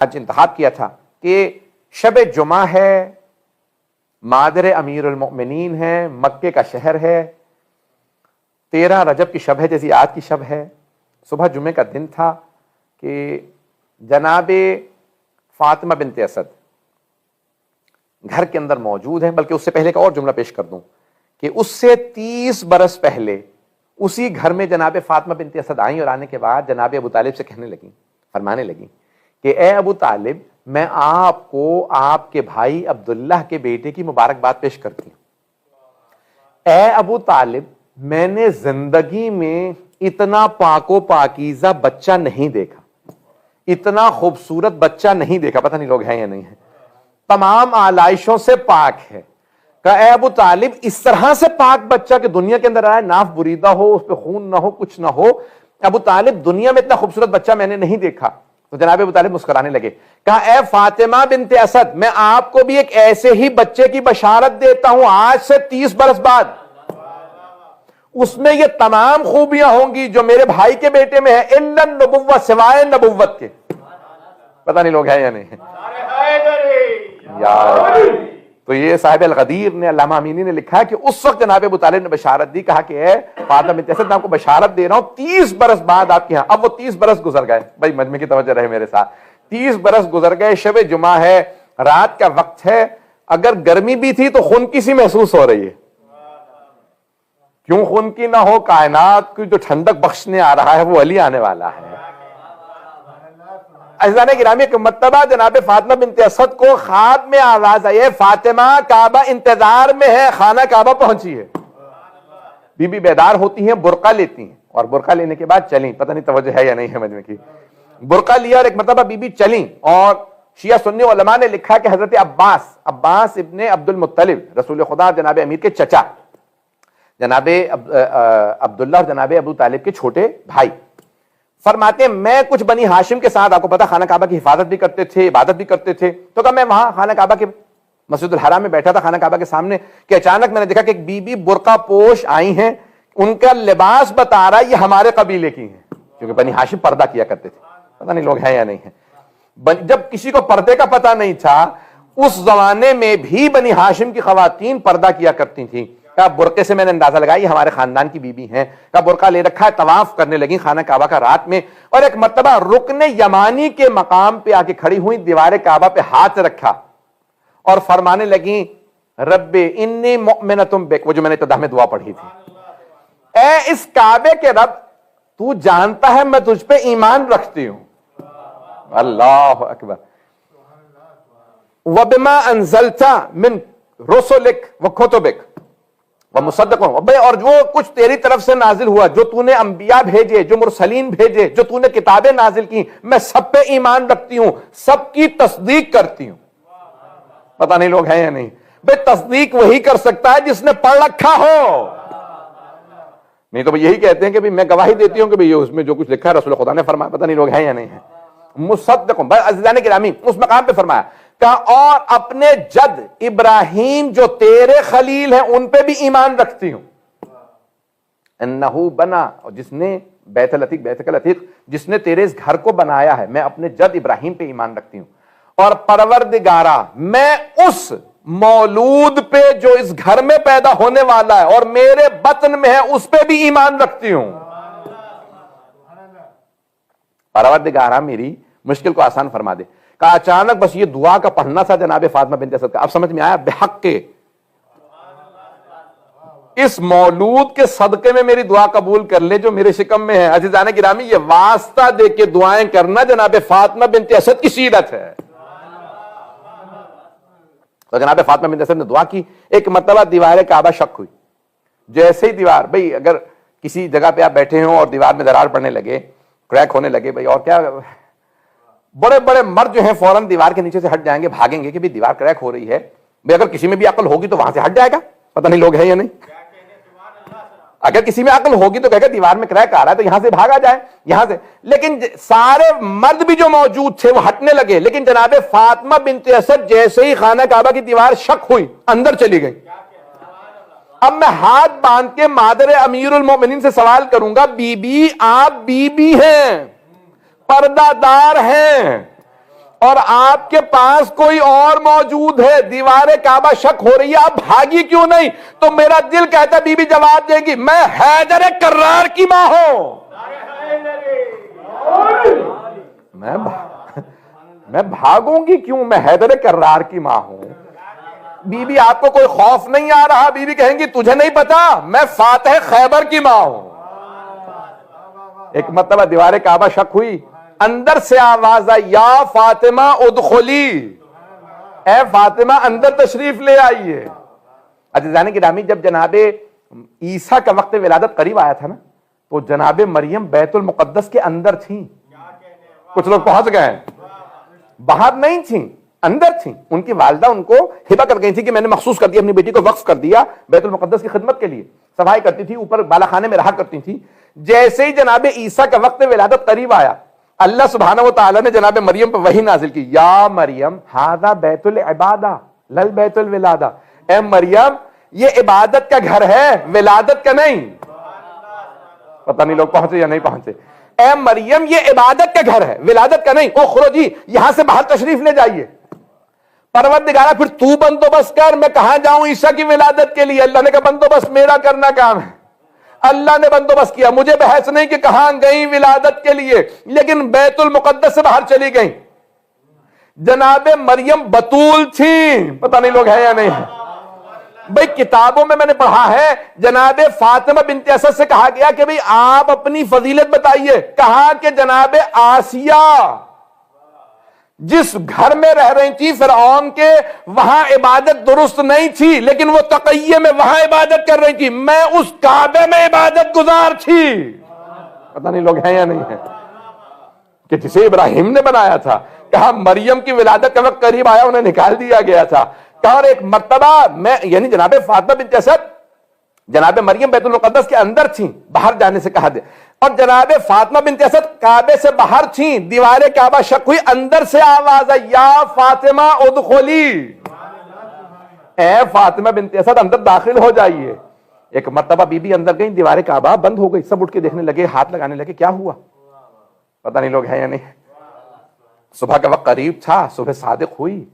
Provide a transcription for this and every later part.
آج انتخاب کیا تھا کہ شب جمعہ ہے، مادر امیر المؤمنین ہے، مکے کا شہر ہے، 13 رجب کی شب ہے جیسی آج کی شب ہے، صبح جمعے کا دن تھا کہ جناب فاطمہ بنت اسد گھر کے اندر موجود ہیں۔ بلکہ اس سے پہلے ایک اور جملہ پیش کر دوں کہ اس سے 30 برس پہلے اسی گھر میں جناب فاطمہ بنت اسد آئیں، اور آنے کے بعد جناب ابو طالب سے کہنے لگیں، فرمانے لگیں کہ اے ابو طالب، میں آپ کو آپ کے بھائی عبداللہ کے بیٹے کی مبارکباد پیش کرتی ہوں۔ اے ابو طالب، میں نے زندگی میں اتنا پاک و پاکیزہ بچہ نہیں دیکھا، اتنا خوبصورت بچہ نہیں دیکھا، پتہ نہیں لوگ ہیں یا نہیں ہیں، تمام آلائشوں سے پاک ہے۔ کہ اے ابو طالب، اس طرح سے پاک بچہ کہ دنیا کے اندر آئے، ناف بریدہ ہو، اس پہ خون نہ ہو، کچھ نہ ہو، ابو طالب دنیا میں اتنا خوبصورت بچہ میں نے نہیں دیکھا۔ تو جناب ابو طالب مسکرانے لگے، کہا اے فاطمہ بنت اسد، میں آپ کو بھی ایک ایسے ہی بچے کی بشارت دیتا ہوں آج سے 30 برس بعد، اس میں یہ تمام خوبیاں ہوں گی جو میرے بھائی کے بیٹے میں ہے، الا النبوہ، سوائے نبوت کے۔ پتہ نہیں لوگ ہیں یا نہیں ہیں۔ تو یہ صاحب الغدیر نے، علامہ امینی نے لکھا ہے کہ اس وقت جناب ابو طالب نے بشارت دی، کہا کہ اے فاطمہ بنت اسد، میں آپ کو بشارت دے رہا ہوں 30 برس بعد آپ کے ہاں۔ اب وہ 30 برس گزر گئے، بھائی مجمع کی توجہ رہے میرے ساتھ، 30 برس گزر گئے، شب جمعہ ہے، رات کا وقت ہے، اگر گرمی بھی تھی تو خنکی سی محسوس ہو رہی ہے۔ کیوں خنکی نہ ہو؟ کائنات کی جو ٹھنڈک بخشنے آ رہا ہے وہ علی آنے والا ہے۔ عزیزان گرامی، ایک مرتبہ جناب فاطمہ بنت اسد کو خواب میں آواز آئی ہے، فاطمہ کعبہ انتظار میں ہے، خانہ کعبہ پہنچی ہے۔ بی بی بیدار ہوتی ہیں، برقع لیتی ہیں، اور برقع لینے کے بعد چلیں، پتہ نہیں توجہ ہے یا نہیں ہے مجمع کی، برقع لیا اور ایک مرتبہ بی بی چلیں۔ اور شیعہ سنی علماء نے لکھا کہ حضرت عباس ابن عبد المطلب، رسول خدا جناب امیر کے چچا، جناب عبداللہ اور جناب ابو طالب کے چھوٹے بھائی، فرماتے ہیں میں کچھ بنی ہاشم کے ساتھ، آپ کو پتا خانہ کعبہ کی حفاظت بھی کرتے تھے، عبادت بھی کرتے تھے، تو کہ میں وہاں خانہ کعبہ کے مسجد الحرام میں بیٹھا تھا، خانہ کعبہ کے سامنے، کہ اچانک میں نے دیکھا کہ ایک بی بی برقع پوش آئی ہیں، ان کا لباس بتا رہا ہے یہ ہمارے قبیلے کی ہیں، کیونکہ بنی ہاشم پردہ کیا کرتے تھے۔ پتہ نہیں لوگ ہیں یا نہیں ہیں۔ جب کسی کو پردے کا پتہ نہیں تھا، اس زمانے میں بھی بنی ہاشم کی خواتین پردہ کیا کرتی تھیں۔ کہا برقعے سے میں نے اندازہ لگایا یہ ہمارے خاندان کی بی بی ہیں۔ کہا برقع لے رکھا ہے، طواف کرنے لگی خانہ کعبہ کا رات میں، اور ایک مرتبہ رکن یمانی کے مقام پہ آ کے کھڑی ہوئی، دیوار کعبہ پہ ہاتھ رکھا اور فرمانے لگی رب انی مؤمنۃ بک، وہ جو میں نے ابتدا میں دعا پڑھی تھی، اے اس کعبے کے رب، تو جانتا ہے میں تجھ پہ ایمان رکھتی ہوں۔ اللہ اکبر۔ وبما انزلت من رسلک وکتبک ومصدق، اور جو کچھ تیری طرف سے نازل ہوا، جو تو نے انبیاء بھیجے، جو مرسلین بھیجے، جو تو نے کتابیں نازل کی، میں سب پہ ایمان رکھتی ہوں، سب کی تصدیق کرتی ہوں۔ پتہ نہیں لوگ ہیں یا نہیں؟ بھئی تصدیق وہی کر سکتا ہے جس نے پڑھ رکھا ہو، نہیں تو یہی کہتے ہیں کہ میں گواہی دیتی ہوں کہ یہ اس میں جو کچھ لکھا ہے رسول خدا نے فرمایا۔ پتہ نہیں لوگ ہیں یا نہیں ہیں؟ مصدق، عزیزان گرامی، اس مقام پہ فرمایا کہ اور اپنے جد ابراہیم جو تیرے خلیل ہیں ان پہ بھی ایمان رکھتی ہوں، انہو بنا، اور جس نے بیت العتیق، جس نے تیرے اس گھر کو بنایا ہے، میں اپنے جد ابراہیم پہ ایمان رکھتی ہوں، اور پروردگارا میں اس مولود پہ جو اس گھر میں پیدا ہونے والا ہے اور میرے بطن میں ہے اس پہ بھی ایمان رکھتی ہوں۔ پروردگارا میری مشکل کو آسان فرما دے۔ کہا اچانک بس یہ دعا کا پڑھنا تھا جناب فاطمہ بنت اسد کا، اب سمجھ میں آیا، بحق کے اس مولود کے صدقے میں میری دعا قبول کر لے جو میرے شکم میں ہے۔ عزیزان گرامی، یہ واسطہ دے کے دعائیں کرنا جناب فاطمہ بنت اسد کی سیرت ہے۔ تو جناب فاطمہ بنت اسد نے دعا کی، ایک مرتبہ دیوار کعبہ شق ہوئی، جیسے ہی دیوار، بھئی اگر کسی جگہ پہ آپ بیٹھے ہوں اور دیوار میں دراڑ پڑنے لگے، کریک ہونے لگے، بھئی اور کیا، بڑے بڑے مرد جو ہیں فوراً دیوار کے نیچے سے ہٹ جائیں گے، بھاگیں گے کہ بھئی دیوار کریک ہو رہی ہے، بھئی اگر کسی میں بھی عقل ہوگی تو وہاں سے ہٹ جائے گا۔ پتہ نہیں لوگ ہیں یا نہیں؟ اگر کسی میں عقل ہوگی تو کہے گا دیوار میں کریک آ رہا ہے تو یہاں سے بھاگا جائے، یہاں سے، لیکن سارے مرد بھی جو موجود تھے وہ ہٹنے لگے، لیکن جناب فاطمہ بنت اسد جیسے ہی خانہ کعبہ کی دیوار شق ہوئی اندر چلی گئی۔ اب میں ہاتھ باندھ کے مادر امیر المومنین سے سوال کروں گا، بی بی آپ بی بی ہیں، پردہ دار ہیں، اور آپ کے پاس کوئی اور موجود ہے, دیوار کعبہ شک ہو رہی ہے, آپ بھاگی کیوں نہیں؟ تو میرا دل کہتا ہے بی بی جواب دے گی, میں حیدر کرار کی ماں ہوں, میں بھاگوں گی کیوں؟ میں حیدر کرار کی ماں ہوں. بی بی آپ کو کوئی خوف نہیں آ رہا؟ بی بی کہیں گی تجھے نہیں پتا میں فاتح خیبر کی ماں ہوں. ایک مرتبہ دیوار کعبہ شک ہوئی, اندر سے آواز آئی, یا فاطمہ ادخلی, اے فاطمہ اندر تشریف لے آئیے. عزیزان گرامی, جب جناب عیسیٰ کا وقت ولادت قریب آیا تھا نا, تو جناب مریم بیت المقدس کے اندر تھیں. کچھ لوگ پہنچ گئے, باہر نہیں تھیں, اندر تھیں. ان کی والدہ ان کو ہبہ کر گئی تھی کہ میں نے مخصوص کر دیا, اپنی بیٹی کو وقف کر دیا بیت المقدس کی خدمت کے لیے. صفائی کرتی تھی, اوپر بالا خانے میں رہا کرتی تھی. جیسے ہی جناب عیسیٰ کا وقت ولادت قریب آیا, اللہ سبحانہ و تعالی نے جناب مریم پر وحی نازل کی, یا مریم ھذا بیت العبادہ لل بیت الولادہ, اے مریم یہ عبادت کا گھر ہے, ولادت کا نہیں. پتہ نہیں لوگ پہنچے یا نہیں پہنچے. اے مریم یہ عبادت کا گھر ہے, ولادت کا نہیں. اخرجی, یہاں سے باہر تشریف لے جائیے. پروردگارہ پھر تو بندوبست کر, میں کہاں جاؤں عیسیٰ کی ولادت کے لیے؟ اللہ نے کہا بندوبست میرا کرنا کام ہے. اللہ نے بندوبست کیا, مجھے بحث نہیں کہ کہاں گئی ولادت کے لیے, لیکن بیت المقدس سے باہر چلی گئیں. جناب مریم بتول تھیں, پتہ نہیں لوگ ہیں یا نہیں ہے. بھئی کتابوں میں نے پڑھا ہے جناب فاطمہ بنت اسد سے کہا گیا کہ بھئی آپ اپنی فضیلت بتائیے. کہا کہ جناب آسیہ جس گھر میں رہ رہی تھی فرعون کے, وہاں عبادت درست نہیں تھی, لیکن وہ تقیہ میں وہاں عبادت کر رہی تھی. میں اس کعبے میں عبادت گزار تھی. پتہ نہیں لوگ ہیں یا نہیں ہے, کہ جسے ابراہیم نے بنایا تھا. کہا مریم کی ولادت کا وقت قریب آیا, انہیں نکال دیا گیا تھا. کہا اور ایک مرتبہ میں, یعنی جناب فاطمہ بنت اسد جناب مریم بیت المقدس کے اندر تھیں, باہر جانے سے کہا دے, اور جناب فاطمہ بنت اسد کعبے سے باہر تھیں, دیوار کعبہ شک ہوئی, اندر سے آواز آئی, یا فاطمہ ادخلی, اے فاطمہ بنت اسد اندر داخل ہو جائیے. ایک مرتبہ بی بی اندر گئی, دیوار کعبہ بند ہو گئی. سب اٹھ کے دیکھنے لگے, ہاتھ لگانے لگے, کیا ہوا؟ پتہ نہیں لوگ ہیں یا نہیں. صبح کا وقت قریب تھا, صبح صادق ہوئی.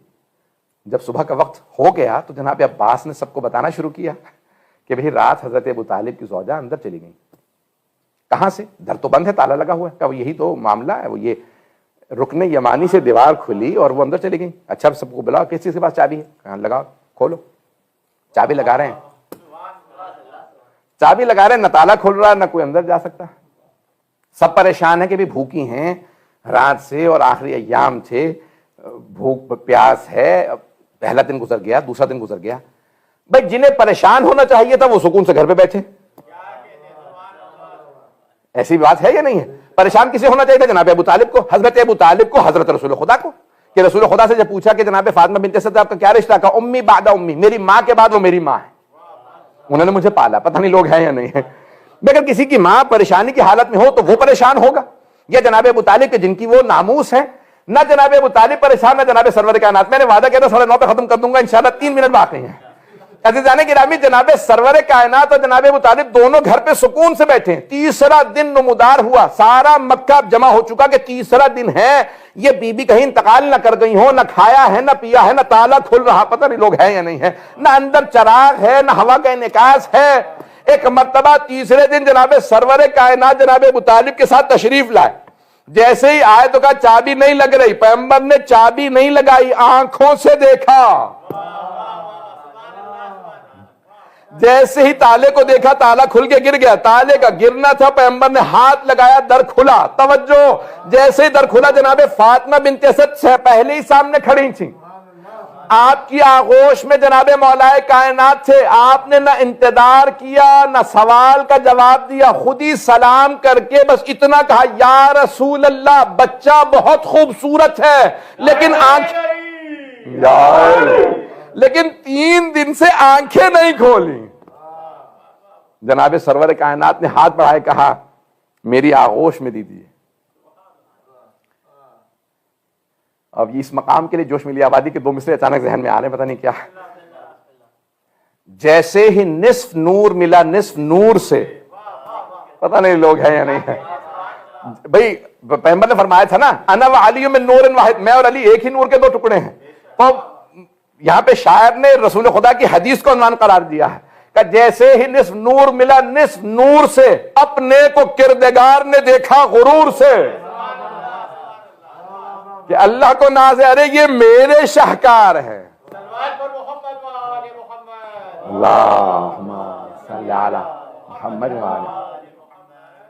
جب صبح کا وقت ہو گیا تو جناب عباس نے سب کو بتانا شروع کیا کہ بھئی رات حضرت ابو طالب کی زوجہ اندر چلی گئی. کہاں سے؟ در تو بند ہے, تالا لگا ہوا ہے. کہا یہی تو معاملہ ہے, وہ یہ رکن یمانی سے دیوار کھلی اور وہ اندر چلی گئی. اچھا سب کو بلاؤ, کس چیز کے پاس چابی ہے؟ کہاں لگاؤ, کھولو. چابی لگا رہے ہیں, چابی لگا رہے ہیں, نہ تالا کھول رہا, نہ کوئی اندر جا سکتا. سب پریشان ہے کہ بھی بھوکی ہیں رات سے, اور آخری ایام تھے, بھوک پیاس ہے. پہلا دن گزر گیا, دوسرا دن گزر گیا. بھائی جنہیں پریشان ہونا چاہیے تھا وہ سکون سے گھر پہ بیٹھے. ایسی بات ہے یا نہیں ہے؟ پریشان کسے ہونا چاہیے تھا؟ جناب ابو طالب کو, حضرت ابو طالب کو, حضرت رسول خدا کو. کہ رسول خدا سے جب پوچھا کہ جناب فاطمہ بنت اسد آپ کا کیا رشتہ, کہا امی بعد امی, میری ماں کے بعد وہ میری ماں ہے, انہوں نے مجھے پالا. پتہ نہیں لوگ ہیں یا نہیں ہے. اگر کسی کی ماں پریشانی کی حالت میں ہو تو وہ پریشان ہوگا, یا جناب ابو طالب کے جن کی وہ ناموس ہے. نہ جناب ابو طالب پریشان, نہ جناب سرور کائنات. میں نے وعدہ کیا تھا 9:30 پہ ختم کر دوں گا انشاءاللہ, 3 منٹ باقی ہیں. عزیزان گرامی, جناب سرور کائنات اور جناب ابو طالب دونوں گھر پہ سکون سے بیٹھے ہیں. تیسرا دن نمودار ہوا, سارا مکہ جمع ہو چکا کہ تیسرا دن ہے. یہ بی بی کہیں انتقال نہ کر گئی ہو, نہ کھایا ہے, نہ پیا ہے, نہ تالا کھل رہا, پتہ نہیں لوگ ہیں یا نہیں ہے, نہ اندر چراغ ہے, نہ ہوا کا انعکاس ہے. ایک مرتبہ تیسرے دن جناب سرور کائنات جناب ابو طالب کے ساتھ تشریف لائے. جیسے ہی آئے تو کہا چابی نہیں لگ رہی. پیغمبر نے چابی نہیں لگائی, آنکھوں سے دیکھا. جیسے ہی تالے کو دیکھا, تالا کھل کے گر گیا. تالے کا گرنا تھا, پیغمبر نے ہاتھ لگایا, در کھلا. توجہ, جیسے ہی در کھلا جناب فاطمہ بنت اسد سے پہلے ہی سامنے کھڑی تھیں. آپ کی آغوش میں جناب مولا کائنات تھے. آپ نے نہ انتظار کیا, نہ سوال کا جواب دیا, خود ہی سلام کر کے بس اتنا کہا, یا رسول اللہ بچہ بہت خوبصورت ہے, لیکن لیکن 3 دن سے آنکھیں نہیں کھولی. جناب سرور کائنات نے ہاتھ بڑھائے, کہا میری آغوش میں دیجیے. اب اس مقام کے لیے جوش ملی آبادی کے 2 مصرے اچانک ذہن میں آ رہے ہیں, پتہ نہیں کیا. جیسے ہی نصف نور ملا نصف نور سے, پتہ نہیں لوگ ہیں یا نہیں ہے, بھائی پیغمبر نے فرمایا تھا نا انا و علی من نور واحد، میں اور علی ایک ہی نور کے دو ٹکڑے ہیں. تو یہاں پہ شاعر نے رسول خدا کی حدیث کو عنوان قرار دیا ہے کہ جیسے ہی نصف نور ملا نصف نور سے اپنے کو کردگار نے دیکھا غرور سے، کہ اللہ کو ناز ہے، ارے یہ میرے شاہکار ہے. اللہم صلی علی محمد وعلی.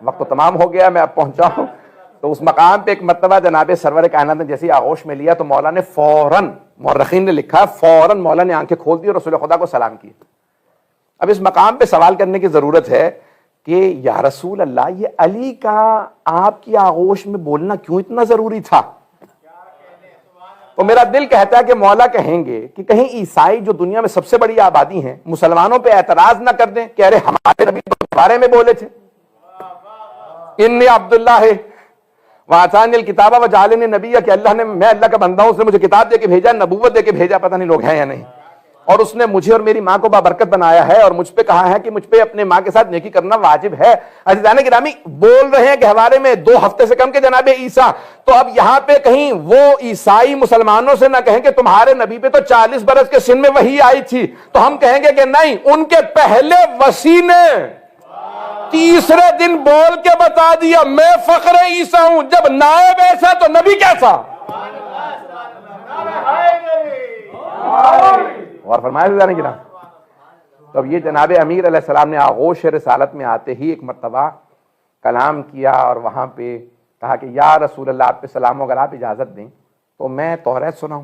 وقت تو تمام ہو گیا، میں اب پہنچا ہوں. تو اس مقام پہ ایک مرتبہ جناب سرور کائنات نے جیسے آغوش میں لیا تو مولا نے فوراً، مورخین نے لکھا فوراً مولا نے آنکھیں کھول دی اور رسول خدا کو سلام کیا. اب اس مقام پہ سوال کرنے کی ضرورت ہے کہ یا رسول اللہ، یہ علی کا آپ کی آغوش میں بولنا کیوں اتنا ضروری تھا؟ تو میرا دل کہتا ہے کہ مولا کہیں گے کہ کہیں عیسائی جو دنیا میں سب سے بڑی آبادی ہیں مسلمانوں پہ اعتراض نہ کر دیں کہ ارے ہمارے نبی تو کے بارے میں بولے تھے، انی عبداللہ وآتانی الکتاب وجعلنی نبیا، کہ اللہ نے، میں اللہ کا بندہ ہوں، اس نے مجھے کتاب دے کے بھیجا، نبوت دے کے بھیجا، پتہ نہیں لوگ ہیں یا نہیں، اور اس نے مجھے اور میری ماں کو بابرکت بنایا ہے اور مجھ پہ کہا ہے کہ مجھ پہ اپنے ماں کے ساتھ نیکی کرنا واجب ہے. عزیزان گرامی، بول رہے ہیں کہ ہمارے میں 2 ہفتے سے کم کے جناب عیسیٰ. تو اب یہاں پہ کہیں وہ عیسائی مسلمانوں سے نہ کہیں کہ تمہارے نبی پہ تو 40 برس کے سن میں وحی آئی تھی، تو ہم کہیں گے کہ نہیں، ان کے پہلے وسیع نے تیسرے دن بول کے بتا دیا میں فخر عیسیٰ ہوں. جب نائب ایسا تو نبی کیسا؟ اور فرمایا جانے گی نا. تو اب یہ جناب امیر علیہ السلام نے آغوش رسالت میں آتے ہی ایک مرتبہ کلام کیا اور وہاں پہ کہا کہ یا رسول اللہ، آپ پہ سلام ہو، اگر آپ اجازت دیں تو میں توریت سناؤں،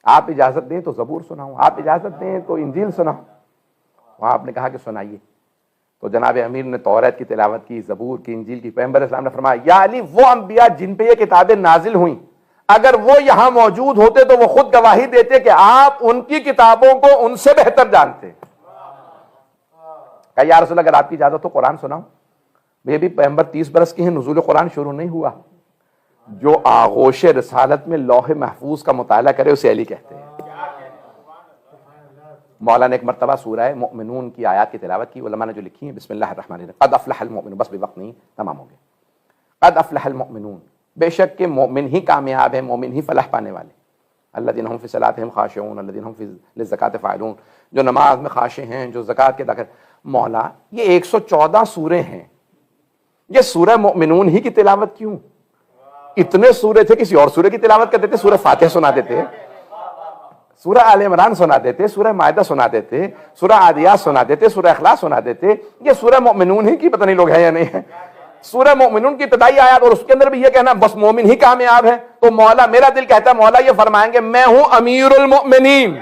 آپ اجازت دیں تو زبور سناؤں، آپ اجازت دیں تو انجیل سناؤں. وہاں آپ نے کہا کہ سنائیے. تو جناب امیر نے توریت کی تلاوت کی، زبور کی، انجیل کی. پیغمبر اسلام نے فرمایا یا علی، وہ انبیاء جن پہ یہ کتابیں نازل ہوئیں اگر وہ یہاں موجود ہوتے تو وہ خود گواہی دیتے کہ آپ ان کی کتابوں کو ان سے بہتر جانتے. کہ یا رسول اللہ، اگر آپ کی اجازت تو قرآن سناؤں. یہ بھی پیغمبر 30 برس کے ہیں، نزول قرآن شروع نہیں ہوا. جو آغوش رسالت میں لوح محفوظ کا مطالعہ کرے اسے علی کہتے ہیں. مولا نے ایک مرتبہ سورہ مؤمنون کی آیات کی تلاوت کی، علماء نے جو لکھی ہیں. بسم اللہ الرحمن الرحیم. قد افلح المؤمنون، بس بھی وقت نہیں، تمام ہو گیا. قد افلح المؤمنون، بے شک کہ مومن ہی کامیاب ہیں، مومن ہی فلاح پانے والے. الذین هم فی صلاتہم خاشعون الذین هم فی للزکاۃ فاعلون، جو نماز میں خاشع ہیں، جو زکوٰۃ کے ادا کرتے. مولا یہ 114 سورے ہیں، یہ سورہ مؤمنون ہی کی تلاوت کیوں؟ اتنے سورے تھے، کسی اور سورے کی تلاوت کرتے تھے، سورہ فاتحہ سنا دیتے، سورہ آل عمران سنا دیتے، سورہ مائدہ سنا دیتے، سورہ عادیات سنا دیتے، سورہ اخلاص سنا دیتے. یہ سورہ مؤمنون ہی کی پتہ نہیں لوگ ہیں یا نہیں ہیں. سورہ مومنون کی ابتدائی آیات، اور اس کے اندر بھی یہ کہنا بس مومن ہی کامیاب ہے. تو مولا، میرا دل کہتا ہے مولا یہ فرمائیں گے میں ہوں امیر المؤمنین،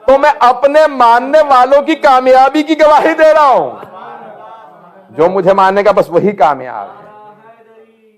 تو میں اپنے ماننے والوں کی کامیابی کی گواہی دے رہا ہوں. جو مجھے ماننے گا بس وہی کامیاب ہے.